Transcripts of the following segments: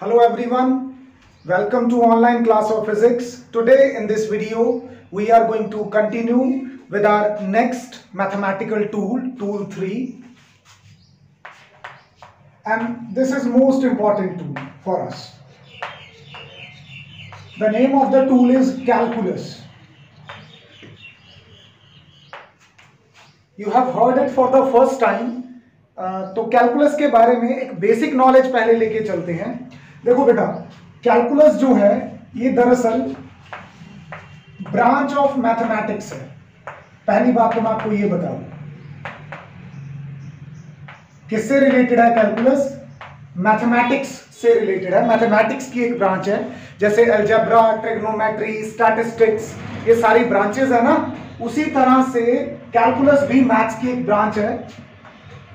Hello everyone, welcome to online class of physics. Today in this video we are going to continue with our next mathematical tool 3, and this is most important tool for us. The name of the tool is calculus. You have heard it for the first time. तो calculus के बारे में एक basic knowledge पहले लेके चलते हैं। देखो बेटा, कैलकुलस जो है ये दरअसल ब्रांच ऑफ मैथमेटिक्स है। पहली बात तो मैं आपको ये बता दूं, किससे रिलेटेड है कैलकुलस? मैथमेटिक्स से रिलेटेड है। मैथमेटिक्स की एक ब्रांच है, जैसे अलजेब्रा, ट्रिग्नोमेट्री, स्टैटिस्टिक्स, ये सारी ब्रांचेस है ना। उसी तरह से कैलकुलस भी मैथ्स की एक ब्रांच है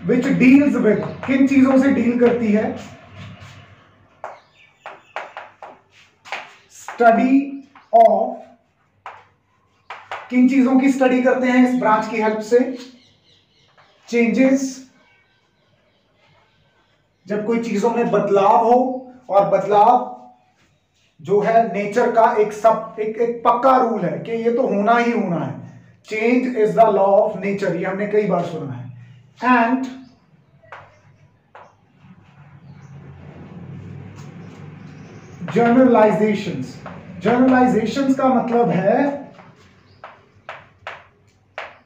विच डील्स विद, किन चीजों से डील करती है? स्टडी ऑफ, किन चीजों की स्टडी करते हैं इस ब्रांच की हेल्प से? चेंजेस, जब कोई चीजों में बदलाव हो, और बदलाव जो है नेचर का एक पक्का रूल है कि ये तो होना ही होना है। Change is the law of nature, ये हमने कई बार सुना है। एंड जनरलाइजेशंस, जनरलाइजेशंस का मतलब है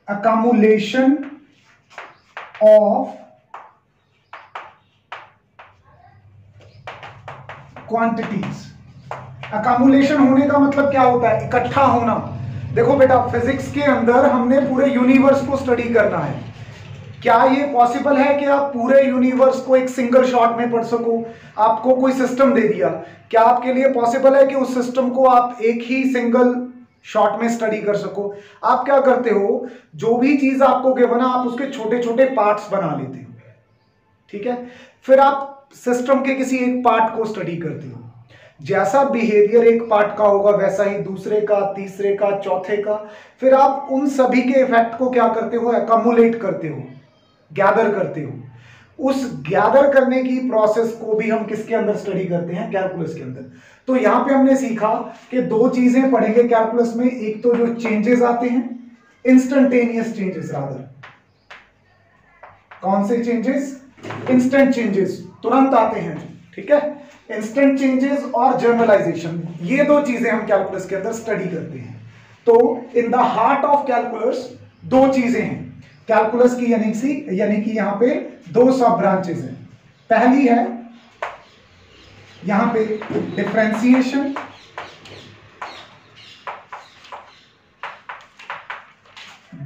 अकमुलेशन ऑफ क्वांटिटीज। अकमुलेशन होने का मतलब क्या होता है? इकट्ठा होना। देखो बेटा, फिजिक्स के अंदर हमने पूरे यूनिवर्स को स्टडी करना है। क्या ये पॉसिबल है कि आप पूरे यूनिवर्स को एक सिंगल शॉट में पढ़ सको? आपको कोई सिस्टम दे दिया, क्या आपके लिए पॉसिबल है कि उस सिस्टम को आप एक ही सिंगल शॉट में स्टडी कर सको? आप क्या करते हो, जो भी चीज आपको गिवन है आप उसके छोटे छोटे पार्ट्स बना लेते हो, ठीक है? फिर आप सिस्टम के किसी एक पार्ट को स्टडी करते हो। जैसा बिहेवियर एक पार्ट का होगा वैसा ही दूसरे का, तीसरे का, चौथे का। फिर आप उन सभी के इफेक्ट को क्या करते हो? अकमुलेट करते हो, गैदर करते हो। उस गैदर करने की प्रोसेस को भी हम किसके अंदर स्टडी करते हैं? कैलकुलस के अंदर। तो यहां पे हमने सीखा कि दो चीजें पढ़ेंगे कैलकुलस में। एक तो जो चेंजेस आते हैं, इंस्टेंटेनियस चेंजेस रादर। कौन से चेंजेस? इंस्टेंट चेंजेस, तुरंत आते हैं, ठीक है? इंस्टेंट चेंजेस और जनरलाइजेशन, ये दो चीजें हम कैलकुलस के अंदर स्टडी करते हैं। तो in the heart of calculus दो चीजें हैं कैलकुलस की, यानी कि यहां पे दो सब ब्रांचेस हैं। पहली है यहां पे डिफरेंशिएशन,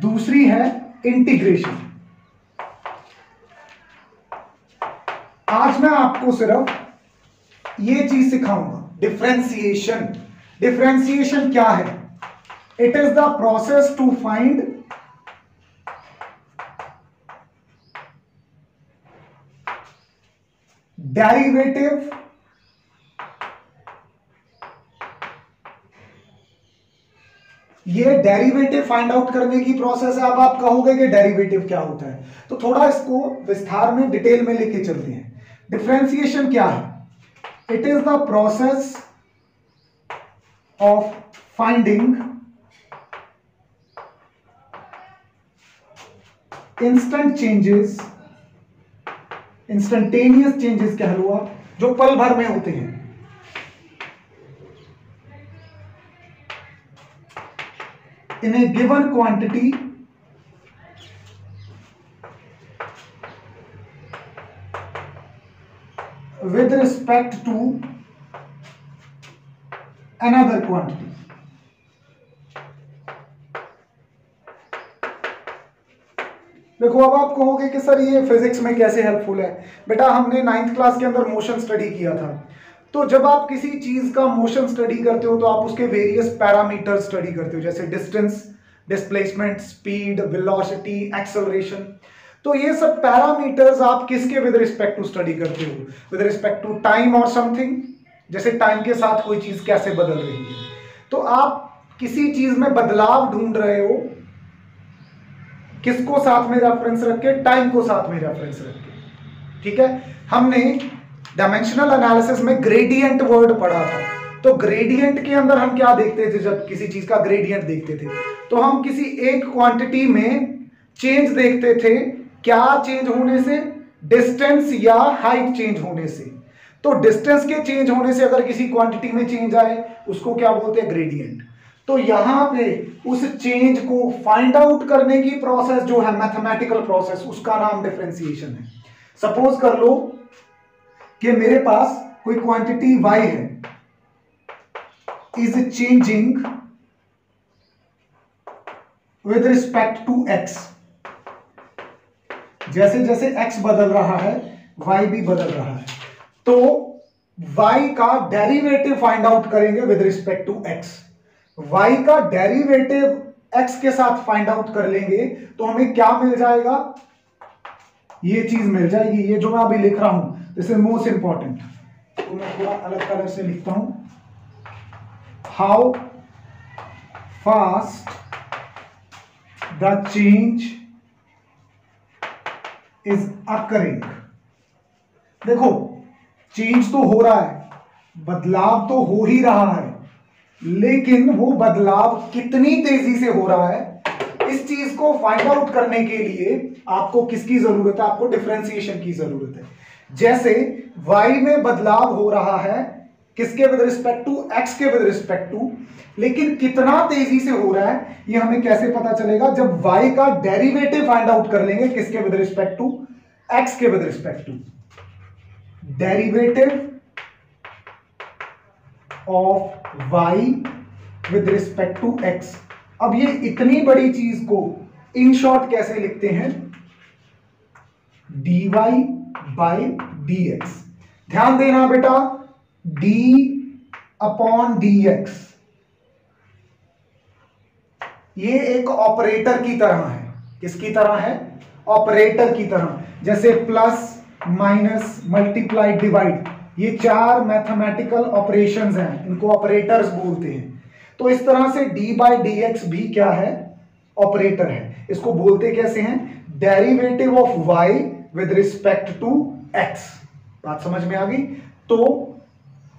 दूसरी है इंटीग्रेशन। आज मैं आपको सिर्फ ये चीज सिखाऊंगा, डिफरेंशिएशन। डिफरेंशिएशन क्या है? It is the process to find derivative ये डेरिवेटिव फाइंड आउट करने की प्रोसेस है। अब आप कहोगे कि डेरिवेटिव क्या होता है, तो थोड़ा इसको विस्तार में डिटेल में लेके चलते हैं। डिफरेंशिएशन क्या है? It is the process of finding instant changes, instantaneous changes कह लो आप, जो पल भर में होते हैं, in a given quantity with respect to another quantity। देखो, अब आप कहोगे कि सर ये फिजिक्स में कैसे हेल्पफुल है? बेटा, हमने 9th क्लास के अंदर मोशन स्टडी किया था। तो जब आप किसी चीज का मोशन स्टडी करते हो तो आप उसके वेरियस पैरामीटर स्टडी करते हो, जैसे distance, displacement, speed, velocity, acceleration. तो ये सब पैरामीटर्स आप किसके विद रिस्पेक्ट टू स्टडी करते हो? विद रिस्पेक्ट टू टाइम और समथिंग, जैसे टाइम के साथ कोई चीज कैसे बदल रही है। तो आप किसी चीज में बदलाव ढूंढ रहे हो, किसको साथ में रेफरेंस रख के? टाइम को साथ में रेफरेंस रख के, ठीक है? हमने डायमेंशनल एनालिसिस में ग्रेडियंट वर्ड पढ़ा था। तो ग्रेडियंट के अंदर हम क्या देखते थे, जब किसी चीज का ग्रेडियंट देखते थे तो हम किसी एक क्वांटिटी में चेंज देखते थे। क्या चेंज होने से? डिस्टेंस या हाइट चेंज होने से। तो डिस्टेंस के चेंज होने से अगर किसी क्वांटिटी में चेंज आए उसको क्या बोलते हैं? ग्रेडियंट। तो यहां पे उस चेंज को फाइंड आउट करने की प्रोसेस जो है मैथमेटिकल प्रोसेस, उसका नाम डिफरेंशिएशन है। सपोज कर लो कि मेरे पास कोई क्वांटिटी y है, is changing with respect to x। जैसे जैसे x बदल रहा है y भी बदल रहा है। तो y का डेरिवेटिव फाइंड आउट करेंगे with respect to x। y का डेरिवेटिव x के साथ फाइंड आउट कर लेंगे तो हमें क्या मिल जाएगा? ये चीज मिल जाएगी। ये जो मैं अभी लिख रहा हूं दिस इज मोस्ट इंपॉर्टेंट, तो मैं थोड़ा अलग कलर से लिखता हूं। How fast the change is occurring. देखो चेंज तो हो रहा है, बदलाव तो हो ही रहा है, लेकिन वो बदलाव कितनी तेजी से हो रहा है, इस चीज को फाइंड आउट करने के लिए आपको किसकी जरूरत है? आपको डिफरेंशिएशन की जरूरत है। जैसे y में बदलाव हो रहा है, किसके विद रिस्पेक्ट टू? x के विद रिस्पेक्ट टू, लेकिन कितना तेजी से हो रहा है ये हमें कैसे पता चलेगा? जब y का डेरिवेटिव फाइंड आउट कर लेंगे, किसके विद रिस्पेक्ट टू? x के with respect to. Derivative of y with respect to x। अब ये इतनी बड़ी चीज को इन शॉर्ट कैसे लिखते हैं? dy by dx। ध्यान देना बेटा, d अपॉन dx ये एक ऑपरेटर की तरह है। किसकी तरह है? ऑपरेटर की तरह। जैसे प्लस, माइनस, मल्टीप्लाई, डिवाइड, ये चार मैथमेटिकल ऑपरेशंस हैं, इनको ऑपरेटर्स बोलते हैं। तो इस तरह से d बाई dx भी क्या है? ऑपरेटर है। इसको बोलते कैसे हैं? Derivative of y with respect to x। बात समझ में आ गई? तो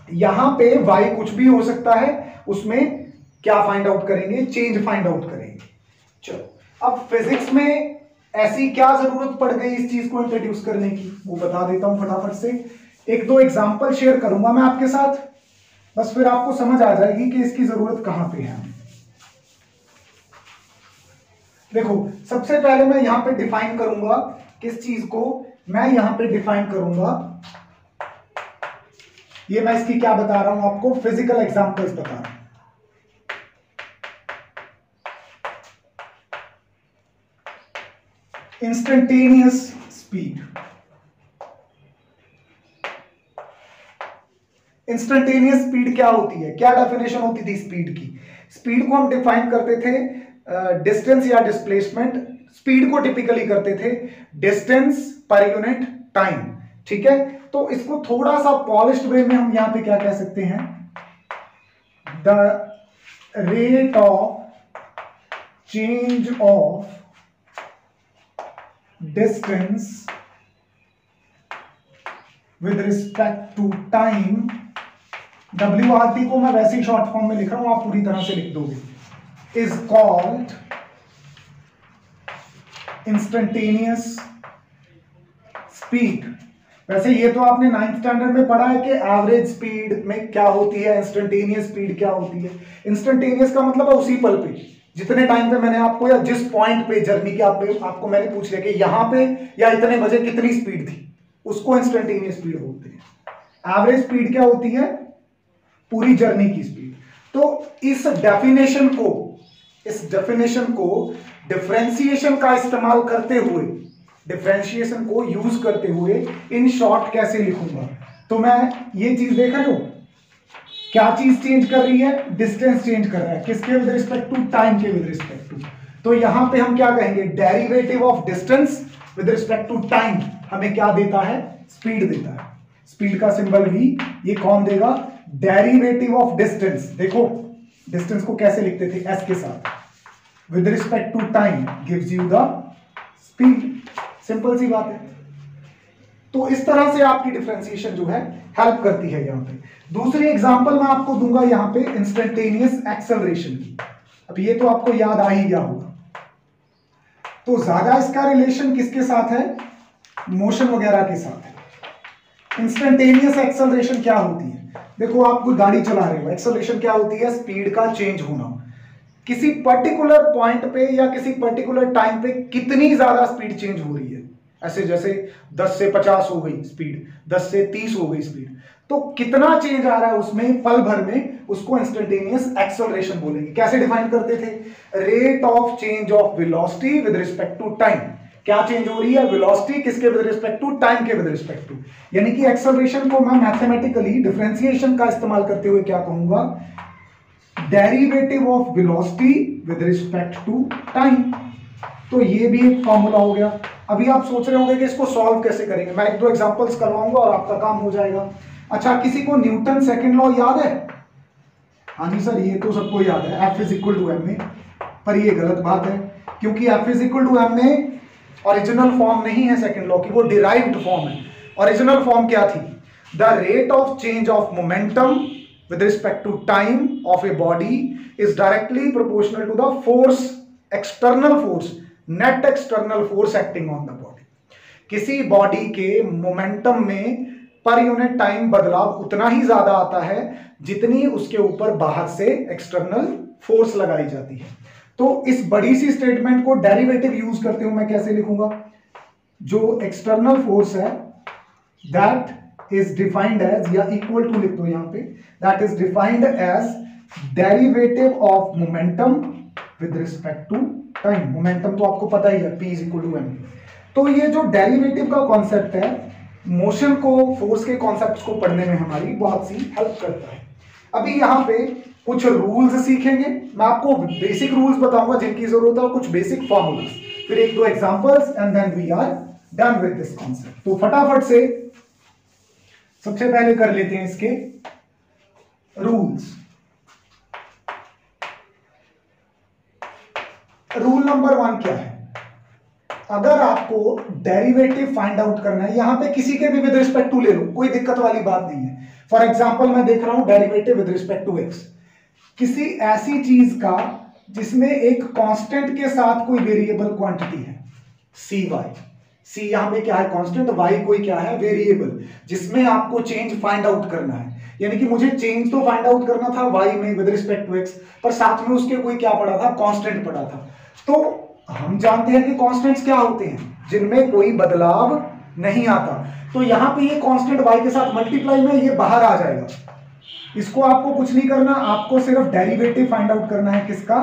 यहां पे y कुछ भी हो सकता है, उसमें क्या फाइंड आउट करेंगे? चेंज फाइंड आउट करेंगे। चलो अब फिजिक्स में ऐसी क्या जरूरत पड़ गई इस चीज को इंट्रोड्यूस करने की, वो बता देता हूं फटाफट से। एक दो एग्जांपल शेयर करूंगा मैं आपके साथ, बस फिर आपको समझ आ जाएगी कि इसकी जरूरत कहां पे है। देखो सबसे पहले मैं यहां पे डिफाइन करूंगा किस चीज को? मैं यहां पे डिफाइन करूंगा, ये मैं इसकी क्या बता रहा हूं आपको? फिजिकल एग्जांपल्स बता रहा हूं। Instantaneous speed. इंस्टेंटेनियस स्पीड क्या होती है? क्या डेफिनेशन होती थी स्पीड की? स्पीड को हम डिफाइन करते थे डिस्टेंस या डिस्प्लेसमेंट। स्पीड को टिपिकली करते थे डिस्टेंस पर यूनिट टाइम। ठीक है, तो इसको थोड़ा सा पॉलिश्ड वे में हम यहां पे क्या कह सकते हैं? The rate of change of distance with respect to time. WRT को मैं वैसे ही शॉर्ट फॉर्म में लिख रहा हूं, आप पूरी तरह से लिख दोगे। Is called instantaneous speed. वैसे ये तो आपने 9th स्टैंडर्ड में पढ़ा है कि एवरेज स्पीड में क्या होती है, इंस्टेंटेनियस स्पीड क्या होती है। इंस्टेंटेनियस का मतलब है उसी पल पे, जितने टाइम पे मैंने आपको, या जिस पॉइंट पे जर्नी के आपको मैंने पूछ लिया कि यहां पे या इतने बजे कितनी स्पीड थी, उसको इंस्टेंटेनियस स्पीड बोलते हैं। एवरेज स्पीड क्या होती है? पूरी जर्नी की स्पीड। तो इस डेफिनेशन को डिफरेंशिएशन का इस्तेमाल करते हुए, डिफरेंशिएशन को यूज करते हुए इन शॉर्ट कैसे लिखूंगा? तो मैं ये चीज देख रहे हो, क्या चीज चेंज कर रही है? डिस्टेंस चेंज कर रहा है। किसके विद रिस्पेक्ट टू? टाइम के विद रिस्पेक्ट टू। तो यहां पे हम क्या कहेंगे? Derivative of distance with respect to time हमें क्या देता है? स्पीड देता है। स्पीड का सिंबल v, ये कौन देगा? Derivative of distance. देखो डिस्टेंस को कैसे लिखते थे? s के साथ। With respect to time gives you the speed. Simple सी बात है। तो इस तरह से आपकी डिफरेंशिएशन जो है हेल्प करती है यहाँ पे। दूसरी एग्जांपल मैं आपको दूंगा यहाँ पे इंस्टेंटेनियस एक्सेलरेशन की। अब ये तो आपको याद आ ही गया होगा। तो ज्यादा इसका रिलेशन किसके साथ है? मोशन वगैरह के साथ है। इंस्टेंटेनियस एक्सेलरेशन क्या होती है? देखो आप कोई गाड़ी चला रहे हो, एक्सेलरेशन क्या होती है? स्पीड का चेंज होना। किसी पर्टिकुलर पॉइंट पे या किसी पर्टिकुलर टाइम पे कितनी ज्यादा स्पीड चेंज हो रही है। ऐसे जैसे 10 से 50 हो गई स्पीड, 10 से 30 हो गई स्पीड, तो कितना चेंज आ रहा है उसमें पल भर में, उसको इंस्टेंटेनियस एक्सेलरेशन बोलेंगे। कैसे डिफाइन करते थे? Rate of change of velocity with respect to time. क्या चेंज हो रही है? वेलोसिटी किसके विद रिस्पेक्ट टू? टाइम के विद रिस्पेक्ट टू। यानी कि एक्सेलरेशन को मैं मैथमेटिकली डिफरेंशिएशन का इस्तेमाल करते हुए क्या कहूंगा? Derivative of velocity with respect to time. तो ये भी एक फॉर्मूला हो गया। अभी आप सोच रहे होंगे कि इसको सॉल्व कैसे करेंगे। मैं एक दो एग्जांपल्स करवाऊंगा और आपका काम हो जाएगा। अच्छा, किसी को न्यूटन सेकंड लॉ याद है? हाँ जी सर, ये तो सबको याद है, F is equal to M A. पर ये गलत बात है, क्योंकि F is equal to M A original form नहीं है सेकंड लॉ की, वो डिराइव्ड फॉर्म है। ओरिजिनल फॉर्म क्या थी? The rate of change of momentum with respect to time of a body is directly proportional to the force, external force, net external force acting on the body। किसी body के momentum में per unit time बदलाव उतना ही ज्यादा आता है जितनी उसके ऊपर बाहर से एक्सटर्नल फोर्स लगाई जाती है। तो इस बड़ी सी स्टेटमेंट को डेरिवेटिव यूज करते हुए मैं कैसे लिखूंगा? जो एक्सटर्नल फोर्स है दैट is defined as, या इक्वल टू लिख दो यहां पे, that is defined as derivative of momentum with respect to time। momentum तो आपको पता ही है, P is equal to m। तो ये जो डेरिवेटिव का कॉन्सेप्ट है, मोशन को, फोर्स के कॉन्सेप्ट्स को पढ़ने में हमारी बहुत सी हेल्प करता है। अभी यहाँ पे कुछ रूल्स सीखेंगे, मैं आपको बेसिक रूल्स बताऊंगा जिनकी जरूरत है, और कुछ बेसिक फॉर्मूलाज, फिर एक दो examples, and then we are done with this concept. तो फटाफट से सबसे पहले कर लेते हैं इसके रूल्स। रूल नंबर 1 क्या है? अगर आपको डेरिवेटिव फाइंड आउट करना है, यहां पे किसी के भी विद रिस्पेक्ट टू ले लो, कोई दिक्कत वाली बात नहीं है। फॉर एग्जांपल मैं देख रहा हूं derivative with respect to X, किसी ऐसी चीज का जिसमें एक कांस्टेंट के साथ कोई वेरिएबल क्वांटिटी है, सी वाई। सी यहां पे क्या है? कांस्टेंट। वाई कोई क्या है? वेरिएबल, जिसमें आपको चेंज फाइंड आउट करना है। यानी कि मुझे चेंज तो फाइंड आउट करना था वाई में विद रिस्पेक्ट टू एक्स, पर साथ में उसके कोई क्या पड़ा था? कांस्टेंट पड़ा था। तो हम जानते हैं कि कांस्टेंट्स क्या होते हैं? जिनमें कोई बदलाव नहीं आता। तो यहां पे ये कांस्टेंट वाई के साथ मल्टीप्लाई में ये बाहर आ जाएगा। इसको आपको कुछ नहीं करना, आपको सिर्फ डेरिवेटिव फाइंड आउट करना है। किसका?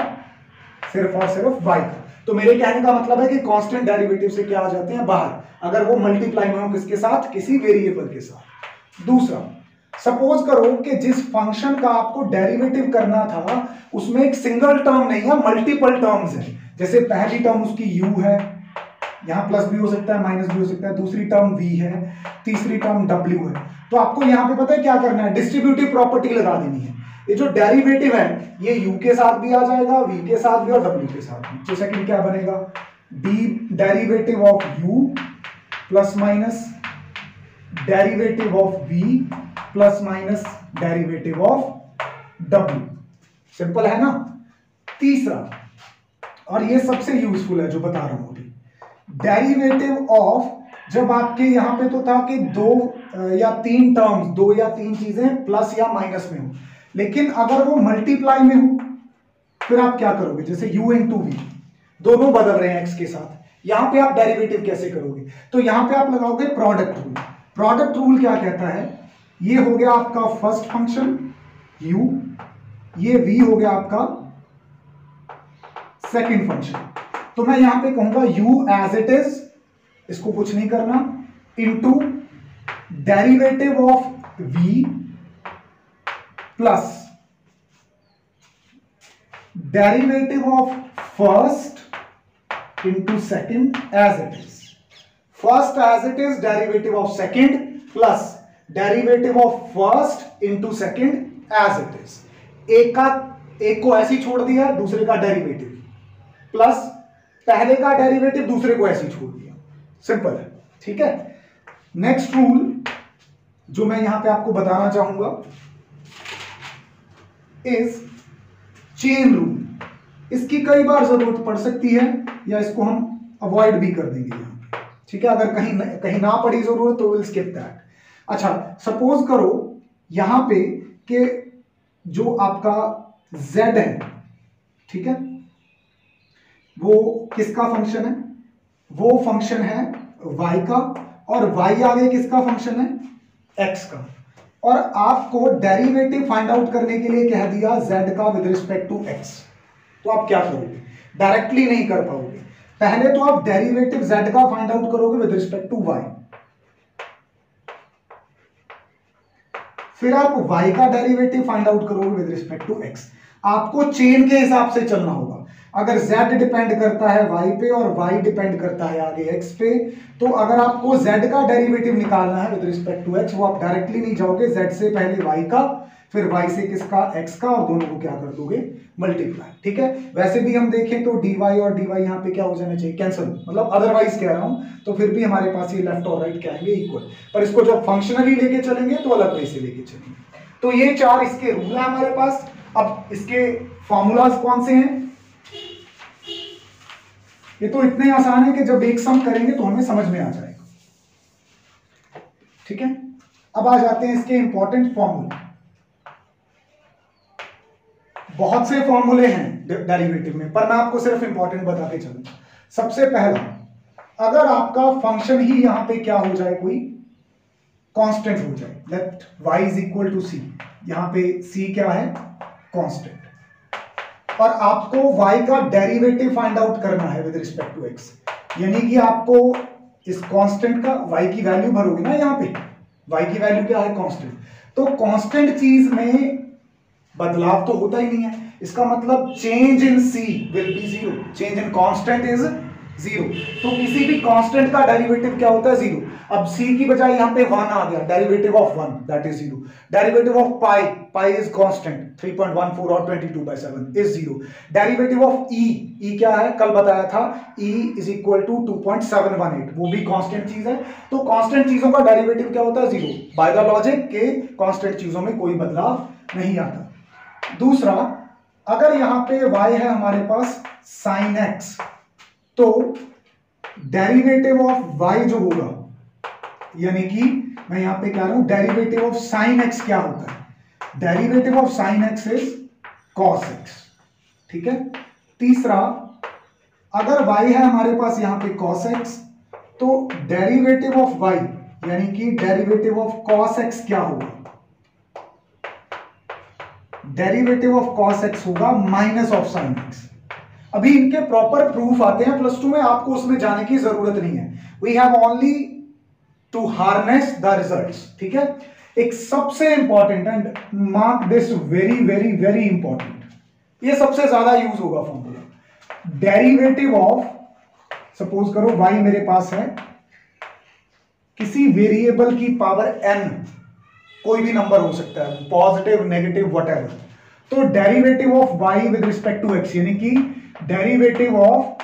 सिर्फ और सिर्फ वाई का। तो मेरे कहने का मतलब है कि कांस्टेंट डेरिवेटिव से क्या आ जाते हैं? बाहर, अगर वो मल्टीप्लाई में हो किसके साथ? किसी वेरिएबल के साथ। दूसरा, सपोज करो कि जिस फंक्शन का आपको डेरिवेटिव करना था उसमें एक सिंगल टर्म नहीं है, मल्टीपल टर्म्स है। जैसे पहली टर्म उसकी u है, यहां प्लस भी हो सकता है, माइनस भी हो सकता है, दूसरी टर्म v है, तीसरी टर्म w है। तो आपको यहां पे पता है क्या करना है? डिस्ट्रीब्यूटिव प्रॉपर्टी लगा देनी है। ये जो डेरिवेटिव है ये u के साथ भी आ जाएगा, v के साथ भी और w के साथ भी। तो सेकंड क्या बनेगा? d derivative of u plus minus derivative of v plus minus derivative of w। Simple है ना? तीसरा, और ये सबसे यूजफुल है जो बता रहा हूं अभी, डेरिवेटिव ऑफ, जब आपके यहां पे तो था कि दो या तीन टर्म्स, दो या तीन चीजें प्लस या माइनस में हो, लेकिन अगर वो मल्टीप्लाई में हो फिर आप क्या करोगे? जैसे u इंटू वी, दोनों बदल रहे हैं x के साथ, यहां पे आप डेरिवेटिव कैसे करोगे? तो यहां पे आप लगाओगे प्रोडक्ट रूल। प्रोडक्ट रूल क्या कहता है? ये हो गया आपका फर्स्ट फंक्शन u, ये v हो गया आपका सेकंड फंक्शन। तो मैं यहां पे कहूंगा u एज इट इज, इसको कुछ नहीं करना, into derivative of v plus derivative of first into second as it is. First as it is, derivative of second plus derivative of first into second as it is. एक को ऐसी छोड़ दिया, दूसरे का डेरिवेटिव, प्लस पहले का derivative दूसरे को ऐसी छोड़ दिया। सिंपल है, ठीक है। नेक्स्ट रूल जो मैं यहां पे आपको बताना चाहूंगा इज चेन रूल। इसकी कई बार जरूरत पड़ सकती है या इसको हम अवॉइड भी कर देंगे यहां पे, ठीक है। अगर कहीं ना पड़ी जरूरत तो विल स्किप दैट। अच्छा, सपोज करो यहां पे कि जो आपका z है, ठीक है, वो किसका फंक्शन है? वो फंक्शन है y का, और y आगे किसका फंक्शन है? x का। और आपको डेरिवेटिव फाइंड आउट करने के लिए कह दिया z का विद रिस्पेक्ट टू x, तो आप क्या करोगे? डायरेक्टली नहीं कर पाओगे। पहले तो आप डेरिवेटिव z का फाइंड आउट करोगे विद रिस्पेक्ट टू y, फिर आप y का डेरिवेटिव फाइंड आउट करोगे विद रिस्पेक्ट टू x। आपको चेन के हिसाब से चलना होगा। अगर z डिपेंड करता है y पे और y डिपेंड करता है आगे x पे, तो अगर आपको z का डेरिवेटिव निकालना है विद रिस्पेक्ट टू x, वो आप डायरेक्टली नहीं जाओगे, z से पहले y का, फिर y से किसका? x का, और दोनों को क्या कर दोगे? मल्टीप्लाई, ठीक है। वैसे भी हम देखें तो dy और dy यहाँ पे क्या हो जाना चाहिए? कैंसिल, मतलब अदरवाइज कह रहा हूं, तो फिर भी हमारे पास ये लेफ्ट और राइट क्या आएंगे? इक्वल। पर इसको जब फंक्शनली लेके चलेंगे तो अलग वे से लेके चलेंगे। तो ये 4 इसके रूल है हमारे पास। अब इसके फॉर्मूलाज कौन से हैं? ये तो इतने आसान है कि जब एक सम करेंगे तो हमें समझ में आ जाएगा, ठीक है। अब आ जाते हैं इसके इंपॉर्टेंट फॉर्मूले। बहुत से फॉर्मूले हैं डेरिवेटिव में, पर मैं आपको सिर्फ इंपॉर्टेंट बता के चलूंगा। सबसे पहला, अगर आपका फंक्शन ही यहां पे क्या हो जाए? कोई कांस्टेंट हो जाए। Let y is equal to c, यहां पे c क्या है? कांस्टेंट। और आपको y का डेरिवेटिव फाइंड आउट करना है विद रिस्पेक्ट टू x, यानी कि आपको इस कांस्टेंट का y की वैल्यू भरोगे ना, यहां पे y की वैल्यू क्या है? कांस्टेंट। तो कांस्टेंट चीज में बदलाव तो होता ही नहीं है, इसका मतलब change in c will be zero, change in constant is zero. तो किसी भी कांस्टेंट का डेरिवेटिव क्या होता है? जीरो। अब c की बजाय यहां पे 1 आ गया, derivative of 1 that is zero. Derivative of pi, pi is constant 3.14 और 22/7 is zero. Derivative of e क्या है? कल बताया था e इज इक्वल टू 2.718, वो भी कांस्टेंट चीज है। तो कांस्टेंट चीजों का डेरिवेटिव क्या होता है? जीरो। बाय द लॉजिक के कांस्टेंट चीजों में कोई बदलाव नहीं आता। दूसरा, अगर यहां पे y है हमारे पास sin x, तो डेरिवेटिव ऑफ y जो होगा, यानी कि मैं यहां पे कह रहा हूं डेरिवेटिव ऑफ sin x क्या होता है? Derivative of sin x is cos x, ठीक है। तीसरा, अगर y है हमारे पास यहां पे cos x, तो डेरिवेटिव ऑफ y यानी कि डेरिवेटिव ऑफ cos x क्या होगा? डेरिवेटिव ऑफ cos x होगा माइनस ऑफ sin x। अभी इनके प्रॉपर प्रूफ आते हैं +2 में, आपको उसमें जाने की जरूरत नहीं है। We have only to harness the results, ठीक है। एक सबसे important, and mark this very very very important, ये सबसे ज्यादा यूज होगा फॉर्मूला। डेरिवेटिव ऑफ, सपोज करो y मेरे पास है किसी वेरिएबल की पावर n, कोई भी नंबर हो सकता है, पॉजिटिव, नेगेटिव, व्हाटएवर। तो derivative of y with respect to x, यानी कि derivative of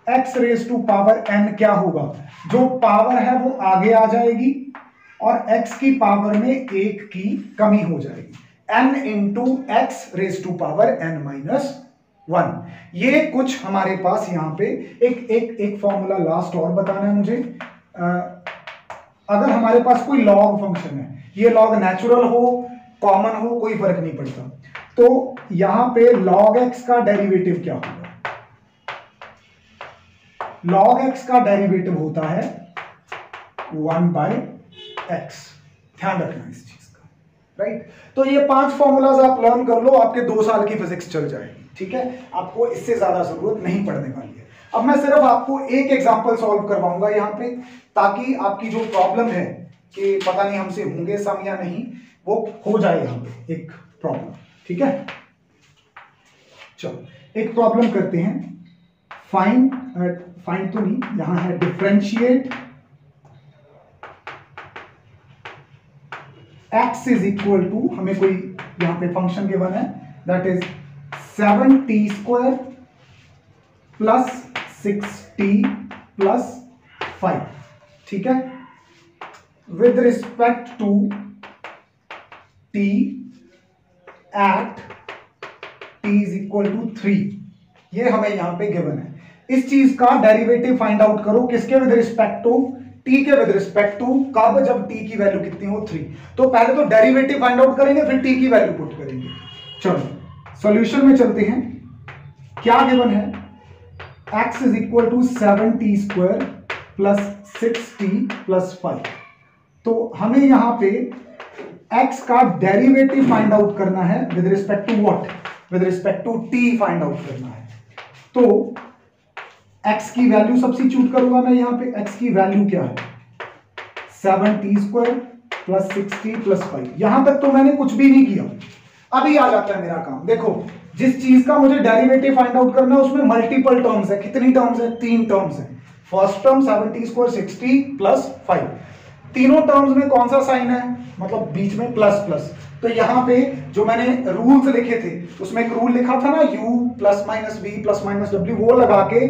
x raise to power n क्या होगा? जो पावर है वो आगे आ जाएगी और x की पावर में 1 की कमी हो जाएगी, n into X raise to power n-1। ये कुछ हमारे पास यहां पे एक फॉर्मूला लास्ट और बताना है मुझे। अगर हमारे पास कोई लॉग फंक्शन है, ये लॉग नेचुरल हो, कॉमन हो, कोई फर्क नहीं पड़ता, तो यहां पे log x का डेरिवेटिव क्या होगा? log x का डेरिवेटिव होता है 1/x। ध्यान रखना इस चीज का, राइट। तो ये 5 फॉर्मूलाज आप लर्न कर लो, आपके 2 साल की फिजिक्स चल जाएगी, ठीक है। आपको इससे ज्यादा जरूरत नहीं पड़ने वाली है। अब मैं सिर्फ आपको एक एग्जांपल सॉल्व करवाऊंगा यहां पे, ताकि आपकी जो प्रॉब्लम है कि पता नहीं हमसे होंगे सम या नहीं, वो हो जाए यहां पे एक प्रॉब्लम, ठीक है। चलो एक प्रॉब्लम करते हैं। फाइंड तो नहीं, यहां है differentiate x is equal to, हमें कोई यहां पे फंक्शन गिवन है, दैट इज 7t² + 6t + 5, ठीक है। With respect to T at T is equal to 3, ये हमें यहां पे गिवन है। इस चीज का डेरिवेटिव फाइंड आउट करो, किसके विद रिस्पेक्ट टू, टी के विद रिस्पेक्ट टू, कब, जब टी की वैल्यू कितनी हो 3। तो पहले तो डेरिवेटिव फाइंड आउट करेंगे, फिर टी की वैल्यू पुट करेंगे। चलो सॉल्यूशन में चलते हैं। क्या गिवन है, x is equal to 7t square plus 6t plus 5। तो हमें यहां पे x का डेरिवेटिव फाइंड आउट करना है with respect to what, with respect to t find out करना है। तो x की वैल्यू सब्स्टिट्यूट करूंगा मैं यहां पे, x की वैल्यू क्या है 7t square plus 6t plus 5। यहां तक तो मैंने कुछ भी नहीं किया, अभी आ जाता है मेरा काम। देखो जिस चीज का मुझे डेरिवेटिव फाइंड आउट करना है उसमें मल्टीपल टर्म्स है। कितनी टर्म्स है, 3 टर्म्स है। First term 7t square 6t plus 5, तीनों टर्म्स में कौन सा साइन है, मतलब बीच में प्लस प्लस। तो यहां पे जो मैंने रूल्स लिखे थे उसमें एक रूल लिखा था ना, u plus minus v plus minus w, वो लगा के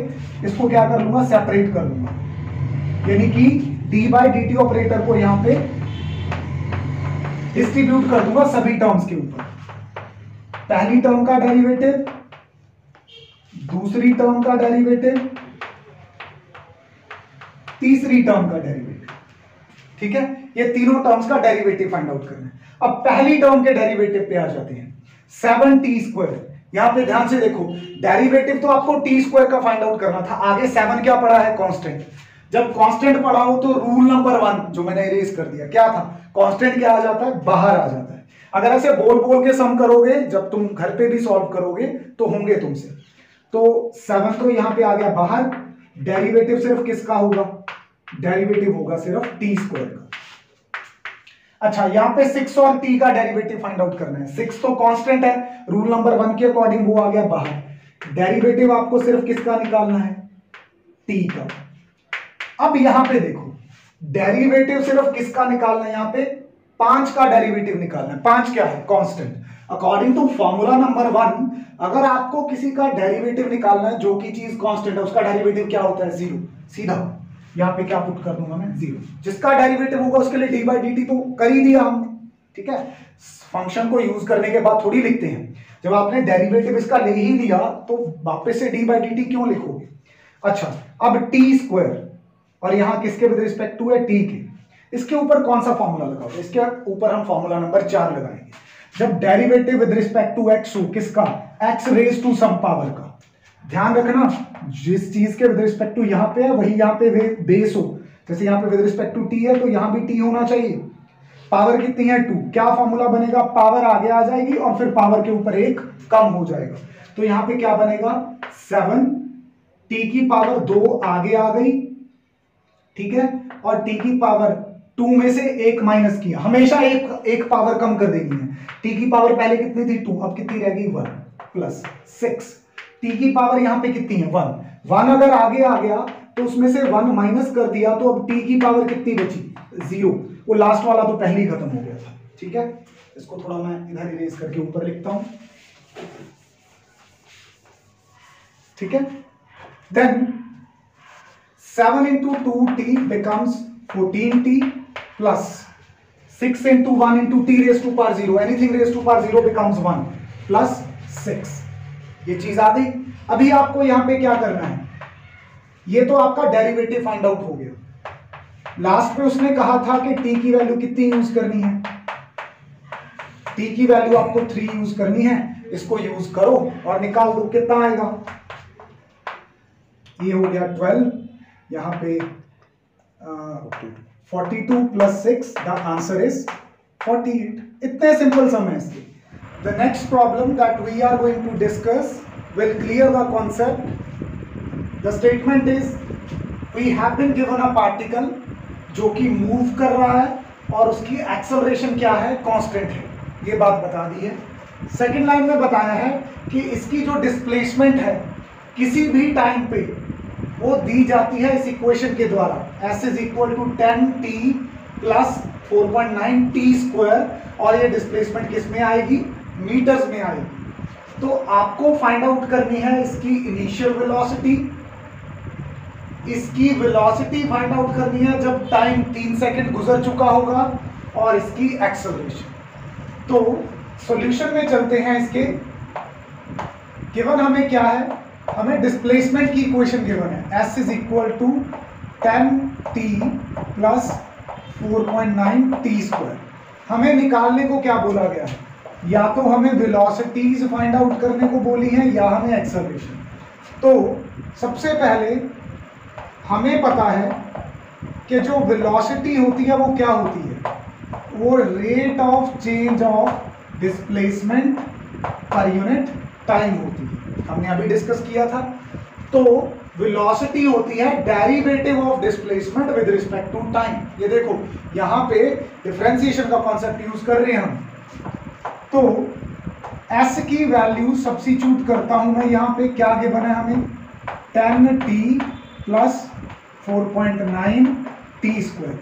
इसको क्या कर लूंगा, सेपरेट कर लूंगा। यानी कि d बाई dt ऑपरेटर को यहां पे डिस्ट्रीब्यूट कर दूंगा सभी टर्म्स के ऊपर। पहली टर्म का डेरिवेटिव, दूसरी टर्म का डेरिवेटिव, तीसरी टर्म का डेरिवेटिव। ठीक है, ये तीनों टर्म्स का डेरिवेटिव फाइंड आउट करना है। अब पहली टर्म के डेरिवेटिव पे आ जाते हैं, 7t स्क्वायर। यहां पे ध्यान से देखो, डेरिवेटिव तो आपको t स्क्वायर का फाइंड आउट करना था, आगे 7 क्या पड़ा है, कांस्टेंट। जब कांस्टेंट पढ़ा हो तो रूल नंबर 1 जो मैंने इरेज कर दिया, क्या था, कांस्टेंट क्या आ जाता है, बाहर आ जाता है। अगर ऐसे बोल बोल के सम करोगे, जब तुम घर पे भी सॉल्व करोगे तो होंगे तुमसे। तो 7 तो यहां पे आ गया बाहर, डेरिवेटिव सिर्फ किसका होगा, डेरिवेटिव होगा सिर्फ टी स्क्वायर का। अच्छा, यहां पे 6 और t का डेरिवेटिव फाइंड आउट करना है। 6 तो कांस्टेंट है, रूल नंबर 1 के अकॉर्डिंग वो आ गया बाहर। डेरिवेटिव आपको सिर्फ किसका निकालना है, t का। अब यहां पे देखो, डेरिवेटिव सिर्फ किसका निकालना है, यहां पे 5 का डेरिवेटिव निकालना है। 5 क्या है, constant. According to formula number 1, अगर आपको किसी का डेरिवेटिव निकालना है जो कि चीज कांस्टेंट है, उसका डेरिवेटिव क्या होता है, 0। सीधा यहां पे क्या पुट कर दूंगा मैं, 0। जिसका डेरिवेटिव होगा उसके लिए डी बाई डी टी तो कर ही दिया हमने। ठीक है, फंक्शन को यूज करने के बाद थोड़ी लिखते हैं, जब आपने डेरिवेटिव इसका ले ही लिया तो वापस से डी बाई डी टी क्यों लिखोगे। अच्छा, अब टी स्क्वायर और यहां किसके विद रिस्पेक्ट टू है, टी के। इसके ऊपर कौन सा फॉर्मूला लगाओगे, इसके ऊपर हम फॉर्मूला नंबर 4 लगाएंगे। जब derivative with respect to X हो, किसका, X raise to some power का। ध्यान रखना, जिस चीज के विद रिस्पेक्ट टू यहां पे है वही यहां पे बेस हो। जैसे यहां पे विद रिस्पेक्ट टू टी है तो यहां भी टी होना चाहिए। पावर कितनी है, 2। क्या फॉर्मूला बनेगा, पावर आगे आ जाएगी और फिर पावर के ऊपर 1 कम हो जाएगा। तो यहां पे क्या बनेगा, 7 टी की पावर 2 आगे आ गई, ठीक है, और टी की पावर 2 में से 1 माइनस किया। हमेशा एक पावर कम कर देनी है। टी की पावर पहले कितनी थी, 2, अब कितनी रहेगी, 1 प्लस 6। टी की पावर यहां पे कितनी है, 1 अगर आगे आ गया तो उसमें से 1 माइनस कर दिया, तो अब टी की पावर कितनी बची, 0। वो लास्ट वाला तो पहले ही खत्म हो गया था। ठीक है, इसको थोड़ा मैं इधर इरेज करके ऊपर लिखता हूं। ठीक है, then 7 into 2t becomes 14t plus 6 into 1 into t raised to power 0, anything raised to power 0 becomes 1 plus 6। ये चीज आ गई। अभी आपको यहां पे क्या करना है, ये तो आपका डेरिवेटिव फाइंड आउट हो गया। लास्ट पे उसने कहा था कि t की वैल्यू कितनी यूज करनी है, t की वैल्यू आपको 3 यूज करनी है। इसको यूज करो और निकाल दो, कितना आएगा, ये हो गया 12, यहां पे 42 प्लस 6, द आंसर इज 48। इतने सिंपल सम है इसके। The next problem that we are going to discuss will clear the concept. The statement is, we have been given a particle जो कि मूव कर रहा है और उसकी एक्सेलरेशन क्या है, कांस्टेंट है। ये बात बता दी है। सेकेंड लाइन में बताया है कि इसकी जो डिस्प्लेसमेंट है किसी भी टाइम पे वो दी जाती है इस इक्वेशन के द्वारा, s is equal to 10t plus 4.9t square, और ये डिस्प्लेसमेंट किस में आएगी, मीटर्स में आएगी। तो आपको फाइंड आउट करनी है इसकी इनिशियल वेलोसिटी, इसकी वेलोसिटी फाइंड आउट करनी है जब टाइम 3 सेकंड गुजर चुका होगा, और इसकी एक्सेलरेशन। तो सॉल्यूशन में चलते हैं इसके। गिवन हमें क्या है, हमें डिस्प्लेसमेंट की इक्वेशन गिवन है, s is equal to 10t plus 4.9 t square. हमें निकालने को क्या बोला गया है, या तो हमें वेलोसिटीज फाइंड आउट करने को बोली है या हमें एक्सेलरेशन। तो सबसे पहले हमें पता है कि जो वेलोसिटी होती है वो क्या होती है, वो rate of change of displacement per unit time होती है, हमने अभी डिस्कस किया था। तो वेलोसिटी होती है derivative of displacement with respect to time. ये देखो यहां पे डिफरेंशिएशन का कॉन्सेप्ट यूज कर रहे हैं हम। तो s की वैल्यू सब्स्टिट्यूट करता हूं मैं, यहां पे क्या गिवन है हमें, 10t प्लस 4.9 t स्क्वायर।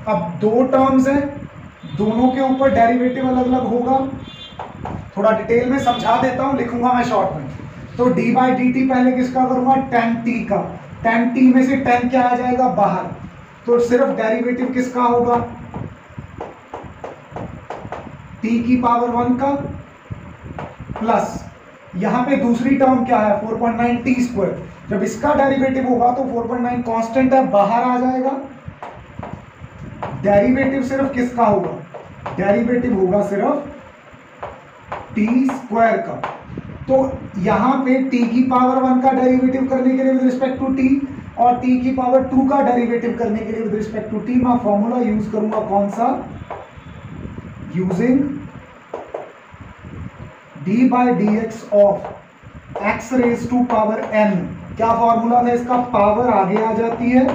अब दो टर्म्स हैं, दोनों के ऊपर डेरिवेटिव अलग अलग होगा। थोड़ा डिटेल में समझा देता हूं, लिखूंगा मैं शॉर्ट में। तो d बाई डी टी पहले किसका करूंगा, 10t का। 10t में से 10 क्या आ जाएगा बाहर, तो सिर्फ डेरिवेटिव किसका होगा, t की पावर 1 का, प्लस यहां पे दूसरी टर्म क्या है 4.9 t स्क्वायर। जब इसका डेरिवेटिव होगा तो 4.9 कांस्टेंट है, बाहर आ जाएगा। डेरिवेटिव सिर्फ किसका होगा, डेरिवेटिव होगा सिर्फ t स्क्वायर का। तो यहां पे t की पावर 1 का डेरिवेटिव करने के लिए विद रिस्पेक्ट टू t, और t की पावर 2 का डेरिवेटिव करने के लिए विद रिस्पेक्ट टू t मैं फॉर्मूला यूज करूंगा कौन सा, using d by D X of x raise to power n। क्या फॉर्मूला था इसका, पावर आगे आ जाती है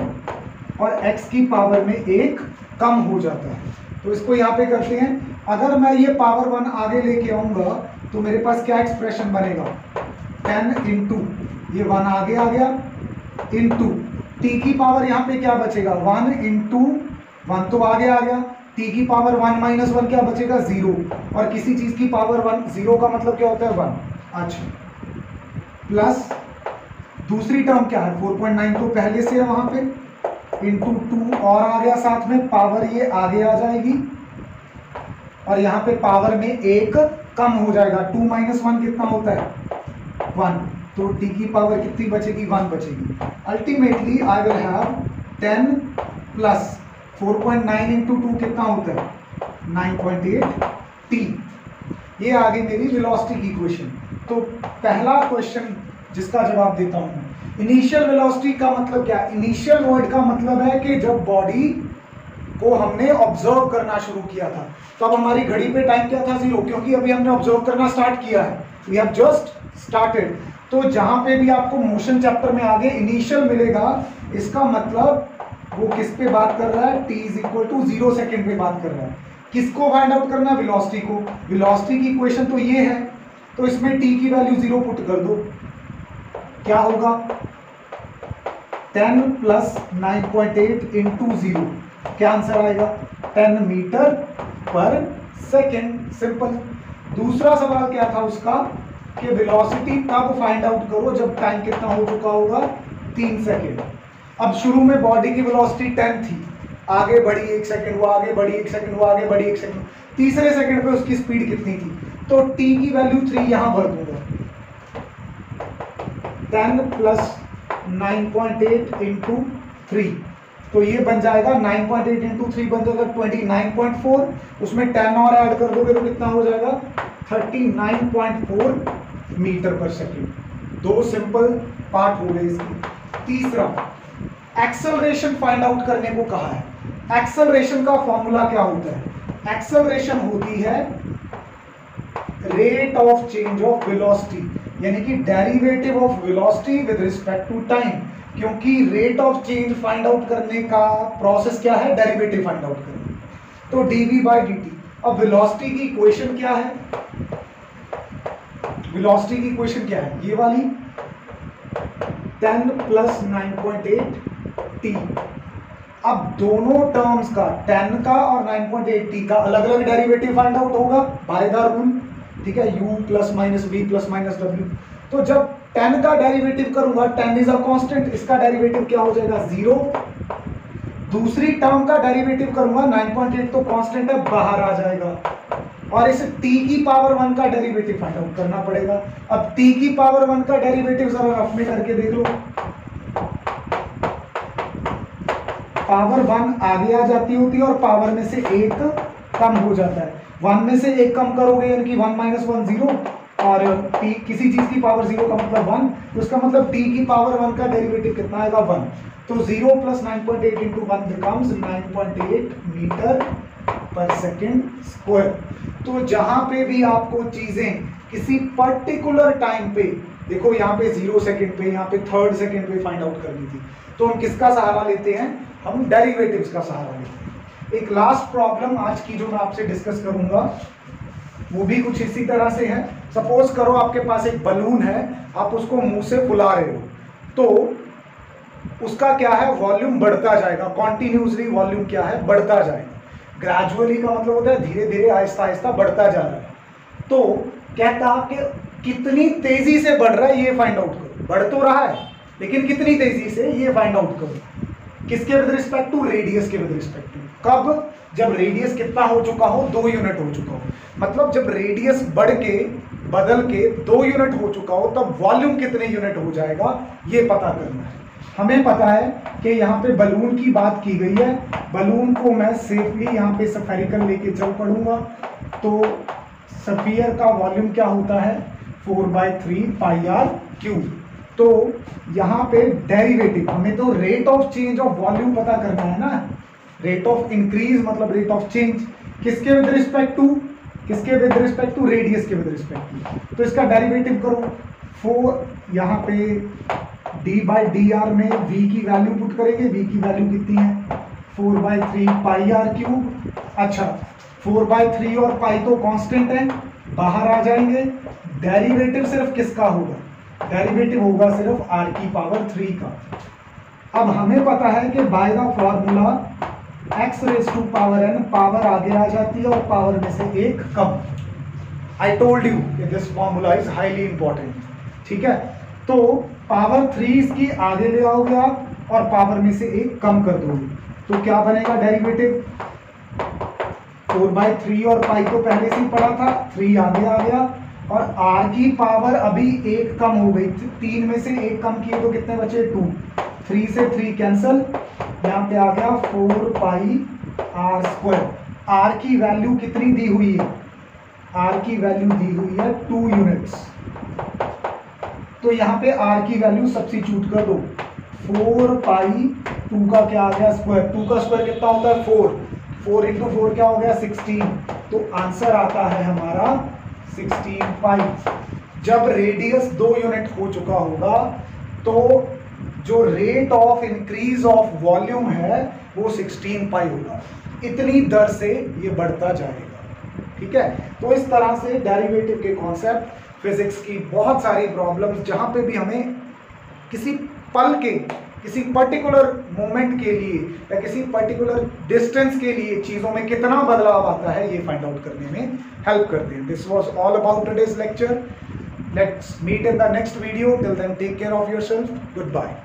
और x की पावर में 1 कम हो जाता है। तो इसको यहां पे करते हैं, अगर मैं ये पावर 1 आगे लेके आऊंगा तो मेरे पास क्या एक्सप्रेशन बनेगा, 10 इंटू ये 1 आगे आ गया, इंटू t की पावर यहाँ पे क्या बचेगा, 1 इंटू 1 तो आगे आ गया, t की पावर 1 माइनस 1 क्या बचेगा 0, और किसी चीज की पावर 1, 0 का मतलब क्या होता है 1। अच्छा, प्लस दूसरी टर्म क्या है 4.9 तो पहले से है वहां पे, इंटू 2 और आ गया साथ में, पावर ये आगे आ जाएगी, और यहाँ पे पावर में 1 कम हो जाएगा, 2 माइनस 1 कितना होता है 1, तो t की पावर कितनी बचेगी 1 बचेगी। Ultimately I will have 10 plus 4.9 into 2 कितना होता है 9.8 t। ये आ गई मेरी वेलोसिटी की इक्वेशन। तो पहला क्वेश्चन जिसका जवाब देता हूं, इनिशियल वेलोसिटी का मतलब क्या है, इनिशियल वर्ड का मतलब है कि जब बॉडी को हमने ऑब्जर्व करना शुरू किया था, तो अब हमारी घड़ी पे टाइम क्या था 0, क्योंकि अभी हमने ऑब्जर्व करना स्टार्ट किया है, वी हैव जस्ट स्टार्टेड। तो जहां पे भी आपको मोशन चैप्टर में आगे इनिशियल मिलेगा, इसका मतलब वो किस पे बात कर रहा है, t is equal to 0 second पे बात कर रहा है। किसको फाइंड आउट करना, वेलोसिटी को। वेलोसिटी की इक्वेशन तो ये है, तो इसमें t की वैल्यू 0 पुट कर दो, क्या होगा 10 प्लस 9.8 इंटू 0, क्या आंसर आएगा 10 मीटर पर सेकेंड। सिंपल। दूसरा सवाल क्या था उसका कि वेलोसिटी तब फाइंड आउट करो जब टाइम कितना हो चुका होगा 3 सेकेंड। अब शुरू में बॉडी की वेलोसिटी 10 थी, आगे बढ़ी 1 सेकेंड, वो आगे बढ़ी 1 सेकेंड, वो आगे बढ़ी 1 सेकेंड, तीसरे सेकेंड पे उसकी स्पीड कितनी थी, तो t की वैल्यू 3 यहां भर दूंगा, 10 प्लस 9.8 इंटू 3, तो ये बन जाएगा 9.8 इंटू 3 बन जाएगा 29.4, उसमें 10 और ऐड कर दोगे तो कितना हो जाएगा 39.4 मीटर पर सेकेंड। दो सिंपल पार्ट हो गए इसके। तीसरा, एक्सेलरेशन फाइंड आउट करने को कहा है। एक्सेलरेशन का फॉर्मूला क्या होता है, एक्सेलरेशन होती है rate of change of velocity, यानी कि derivative of velocity with respect to time, क्योंकि rate of change find out करने का प्रोसेस क्या है, डेरिवेटिव फाइंड आउट करना। तो dv बाई dt। अब वेलोसिटी की इक्वेशन क्या है, वेलोसिटी की इक्वेशन क्या है, ये वाली 10 प्लस 9.8 t। अब दोनों टर्म्स का 10 का और 9.8 t का अलग अलग डेरिवेटिव फाइंड आउट होगा, बायदार रूल, ठीक है, u plus minus v plus minus w। तो जब 10 का डेरिवेटिव करूंगा, 10 इज अ कांस्टेंट, इसका डेरिवेटिव क्या हो जाएगा 0। दूसरी टर्म का डेरिवेटिव करूंगा 9.8 तो कांस्टेंट है, बाहर आ जाएगा। और इसे t की पावर 1 का डेरिवेटिव फाइंड आउट करना पड़ेगा। अब t की पावर 1 का डेरिवेटिव जरा रफ में करके देख लो। पावर 1 आगे आ जाती होती है और पावर में से 1 कम हो जाता है। 1 में से 1 कम करोगे यानी कि 1 - 1 0, और t किसी चीज की पावर 0 का मतलब 1, तो इसका मतलब t की पावर 1 का डेरिवेटिव कितना आएगा 1। तो 0 + 9.8 × 1 becomes 9.8 मीटर पर सेकेंड स्क्वायर। तो जहां पे भी आपको चीजें किसी पर्टिकुलर टाइम पे, देखो यहाँ पे 0 सेकेंड पे, यहाँ पे 3rd सेकेंड पे फाइंड आउट करनी थी, तो हम किसका सहारा लेते हैं, हम डेरिवेटिव्स का सहारा लेते हैं। एक लास्ट प्रॉब्लम आज की जो मैं आपसे डिस्कस करूंगा वो भी कुछ इसी तरह से है। सपोज करो आपके पास एक बलून है, आप उसको मुंह से फुला रहे हो, तो उसका क्या है, वॉल्यूम बढ़ता जाएगा, कॉन्टिन्यूसली वॉल्यूम क्या है, बढ़ता जाएगा। ग्रेजुअली का मतलब होता है धीरे धीरे आहिस्ता आहिस्ता बढ़ता जा रहा है। तो कहता कि कितनी तेजी से बढ़ रहा है ये फाइंड आउट करो। बढ़ तो रहा है लेकिन कितनी तेजी से ये फाइंड आउट करो। किसके विद रिस्पेक्ट टू, रेडियस के विद रिस्पेक्ट टू। कब, जब रेडियस कितना हो चुका हो, 2 यूनिट हो चुका हो। मतलब जब रेडियस बढ़ के बदल के 2 यूनिट हो चुका हो तब वॉल्यूम कितने यूनिट हो जाएगा ये पता करना है। हमें पता है कि यहाँ पे बलून की बात की गई है, बलून को मैं सेफली यहाँ पे स्फेरिकल लेके चल पड़ूंगा। तो स्फीयर का वॉल्यूम क्या होता है 4/3 πr³। तो यहाँ पे डेरिवेटिव, हमें तो rate of change of volume पता करना है ना, रेट ऑफ इंक्रीज मतलब रेट ऑफ चेंज, किसके विद रिस्पेक्ट टू, किसके विद रिस्पेक्ट टू, रेडियस के विद रिस्पेक्ट टू। तो इसका डेरिवेटिव करो 4, यहाँ पे d/dr में v की वैल्यू पुट करेंगे, v की वैल्यू कितनी है 4/3 πr³। अच्छा 4/3 और पाई तो कांस्टेंट है, बाहर आ जाएंगे। डेरिवेटिव सिर्फ किसका होगा, डेरिवेटिव होगा सिर्फ r की पावर 3 का। अब हमें पता है कि by the formula x⁻n power आगे आ जाती है और पावर में से 1 कम। I told you this formula is highly important. ठीक है, तो पावर 3 इसकी आगे ले आओगे आप और पावर में से 1 कम कर दोगे, तो क्या बनेगा डेरिवेटिव 4/3 और पाई तो पहले से ही पड़ा था, 3 आगे आ गया और r की पावर अभी 1 कम हो गई। 3 में से 1 कम किए तो कितने बचे 2, 3 से 3 कैंसल, यहाँ पे आ गया 4πr²। r की वैल्यू कितनी दी हुई है, r की वैल्यू दी हुई है 2 यूनिट्स। तो यहाँ पे r की वैल्यू सब्स्टिट्यूट कर दो, 4π2 का क्या आ गया स्क्वायर, 2 का स्क्वायर कितना होता है 4, 4 × 4 क्या हो गया 16। तो आंसर आता है हमारा 16π। जब रेडियस 2 यूनिट हो चुका होगा तो जो rate of increase of volume है वो 16π होगा। इतनी दर से ये बढ़ता जाएगा। ठीक है, तो इस तरह से डेरिवेटिव के कॉन्सेप्ट, फिजिक्स की बहुत सारी प्रॉब्लम्स जहां पे भी हमें किसी पल के, किसी पर्टिकुलर मोमेंट के लिए या किसी पर्टिकुलर डिस्टेंस के लिए चीजों में कितना बदलाव आता है ये फाइंड आउट करने में हेल्प करते हैं। This was all about today's lecture. Let's meet in the next video. Till then take care of yourself. Good bye.